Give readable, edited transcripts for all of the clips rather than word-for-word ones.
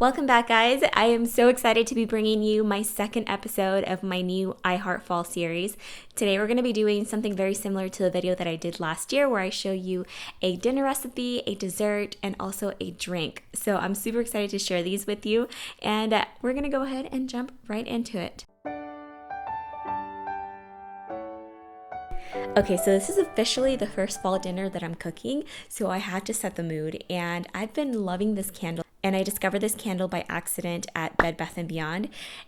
Welcome back, guys. I am so excited to be bringing you my second episode of my new iHeartFall series. Today we're going to be doing something very similar to the video that I did last year where I show you a dinner recipe, a dessert, and also a drink. So I'm super excited to share these with you, and we're going to go ahead and jump right into it. Okay, so this is officially the first fall dinner that I'm cooking, so I had to set the mood, and I've been loving this candle. And I discovered this candle by accident at Bed Bath & Beyond.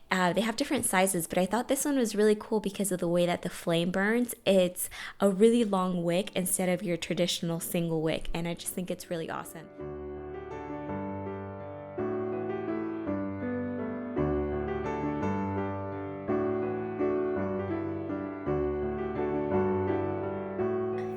They have different sizes, but I thought this one was really cool because of the way that the flame burns. It's a really long wick instead of your traditional single wick, and I just think it's really awesome.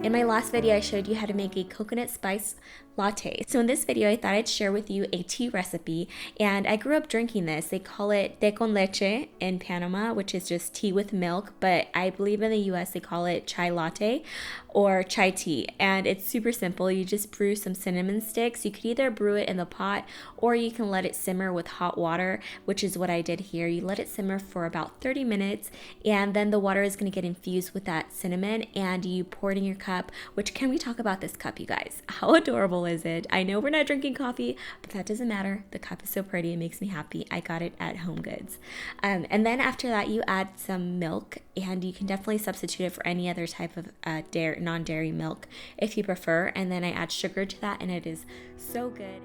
In my last video, I showed you how to make a coconut spice latte. So in this video, I thought I'd share with you a tea recipe, and I grew up drinking this. They call it té con leche in Panama, which is just tea with milk, but I believe in the US they call it chai latte or chai tea, and it's super simple. You just brew some cinnamon sticks. You could either brew it in the pot or you can let it simmer with hot water, which is what I did here. You let it simmer for about 30 minutes, and then the water is going to get infused with that cinnamon, and you pour it in your cup. Which, can we talk about this cup, you guys? How adorable is it? I know we're not drinking coffee, but that doesn't matter. The cup is so pretty. It makes me happy. I got it at Home Goods. And then after that, you add some milk, and you can definitely substitute it for any other type of non-dairy milk if you prefer. And then I add sugar to that, and it is so good.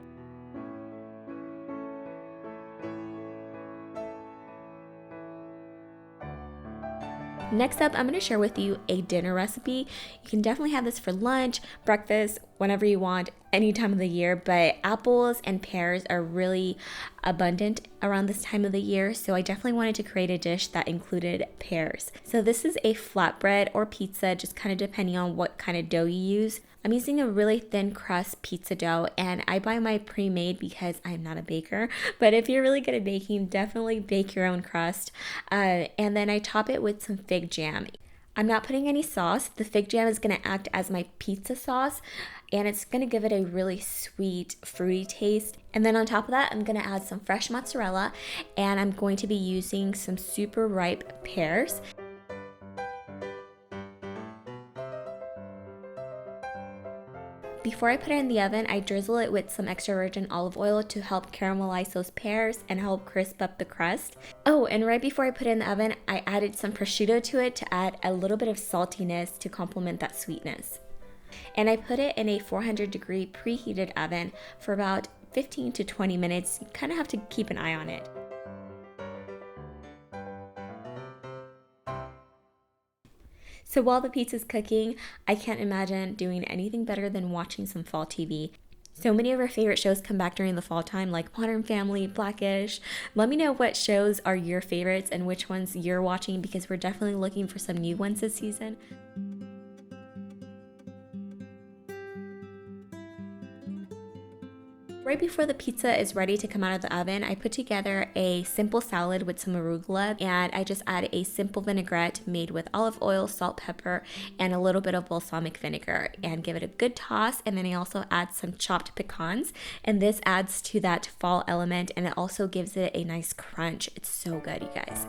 Next up, I'm going to share with you a dinner recipe. You can definitely have this for lunch, breakfast, whenever you want, any time of the year, but apples and pears are really abundant around this time of the year, so I definitely wanted to create a dish that included pears. So this is a flatbread or pizza, just kind of depending on what kind of dough you use. I'm using a really thin crust pizza dough, and I buy my pre-made because I'm not a baker, but if you're really good at baking, definitely bake your own crust. And then I top it with some fig jam. I'm not putting any sauce. The fig jam is going to act as my pizza sauce, and it's going to give it a really sweet, fruity taste. And then on top of that, I'm going to add some fresh mozzarella, and I'm going to be using some super ripe pears. Before I put it in the oven, I drizzle it with some extra virgin olive oil to help caramelize those pears and help crisp up the crust. Oh, and right before I put it in the oven, I added some prosciutto to it to add a little bit of saltiness to complement that sweetness. And I put it in a 400-degree preheated oven for about 15 to 20 minutes. You kind of have to keep an eye on it. So while the pizza's cooking, I can't imagine doing anything better than watching some fall TV. So many of our favorite shows come back during the fall time, like Modern Family, Blackish. Let me know what shows are your favorites and which ones you're watching, because we're definitely looking for some new ones this season. Right before the pizza is ready to come out of the oven, I put together a simple salad with some arugula, and I just add a simple vinaigrette made with olive oil, salt, pepper, and a little bit of balsamic vinegar, and give it a good toss. And then I also add some chopped pecans, and this adds to that fall element, and it also gives it a nice crunch. It's so good, you guys.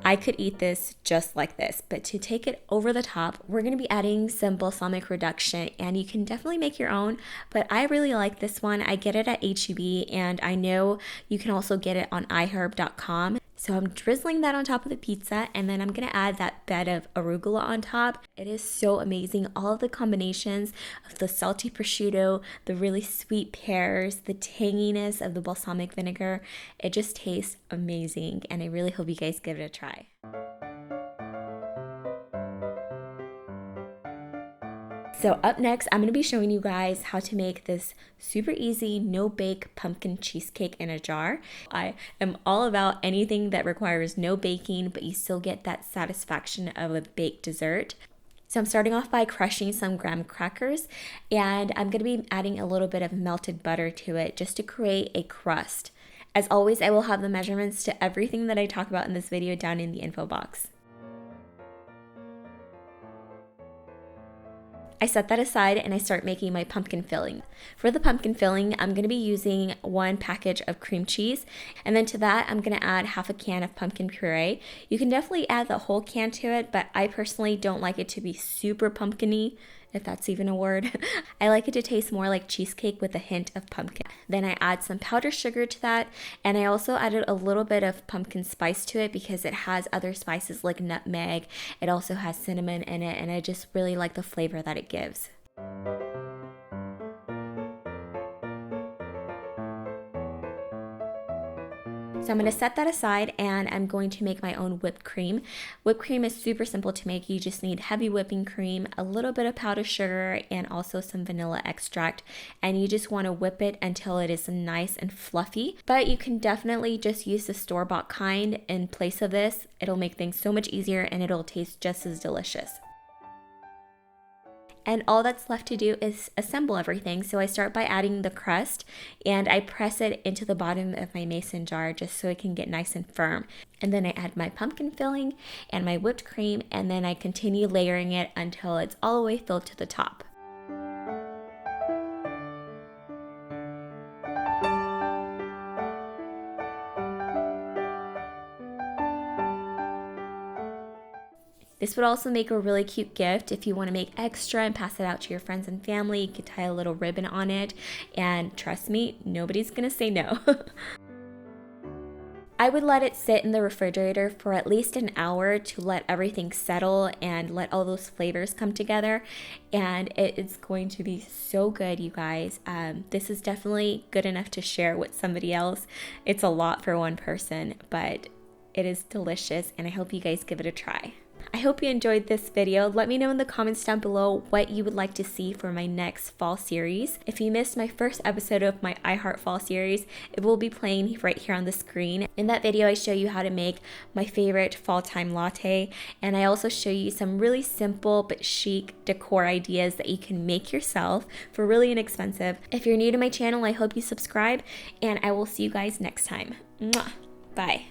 I could eat this just like this, but to take it over the top, we're going to be adding some balsamic reduction, and you can definitely make your own, but I really like this one. I get it at H-E-B, and I know you can also get it on iHeart.com. So I'm drizzling that on top of the pizza, and then I'm going to add that bed of arugula on top. It is so amazing. All of the combinations of the salty prosciutto, the really sweet pears, the tanginess of the balsamic vinegar, it just tastes amazing, and I really hope you guys give it a try. So up next, I'm going to be showing you guys how to make this super easy no-bake pumpkin cheesecake in a jar. I am all about anything that requires no baking, but you still get that satisfaction of a baked dessert. So I'm starting off by crushing some graham crackers, and I'm going to be adding a little bit of melted butter to it just to create a crust. As always, I will have the measurements to everything that I talk about in this video down in the info box. I set that aside and I start making my pumpkin filling. For the pumpkin filling, I'm going to be using 1 package of cream cheese, and then to that I'm going to add half a can of pumpkin puree. You can definitely add the whole can to it, but I personally don't like it to be super pumpkin-y, if that's even a word. I like it to taste more like cheesecake with a hint of pumpkin. Then I add some powdered sugar to that, and I also added a little bit of pumpkin spice to it because it has other spices like nutmeg. It also has cinnamon in it, and I just really like the flavor that it gives. So I'm going to set that aside and I'm going to make my own whipped cream. Whipped cream is super simple to make. You just need heavy whipping cream, a little bit of powdered sugar, and also some vanilla extract. And you just want to whip it until it is nice and fluffy. But you can definitely just use the store-bought kind in place of this. It'll make things so much easier and it'll taste just as delicious. And all that's left to do is assemble everything. So I start by adding the crust and I press it into the bottom of my mason jar just so it can get nice and firm. And then I add my pumpkin filling and my whipped cream, and then I continue layering it until it's all the way filled to the top. This would also make a really cute gift if you want to make extra and pass it out to your friends and family. You could tie a little ribbon on it, and trust me, nobody's gonna say no. I would let it sit in the refrigerator for at least an hour to let everything settle and let all those flavors come together, and it is going to be so good, you guys. This is definitely good enough to share with somebody else. It's a lot for one person, but it is delicious, and I hope you guys give it a try. I hope you enjoyed this video. Let me know in the comments down below what you would like to see for my next fall series. If you missed my first episode of my iHeart Fall series, it will be playing right here on the screen. In that video, I show you how to make my favorite fall time latte, and I also show you some really simple but chic decor ideas that you can make yourself for really inexpensive. If you're new to my channel, I hope you subscribe, and I will see you guys next time. Mwah! Bye.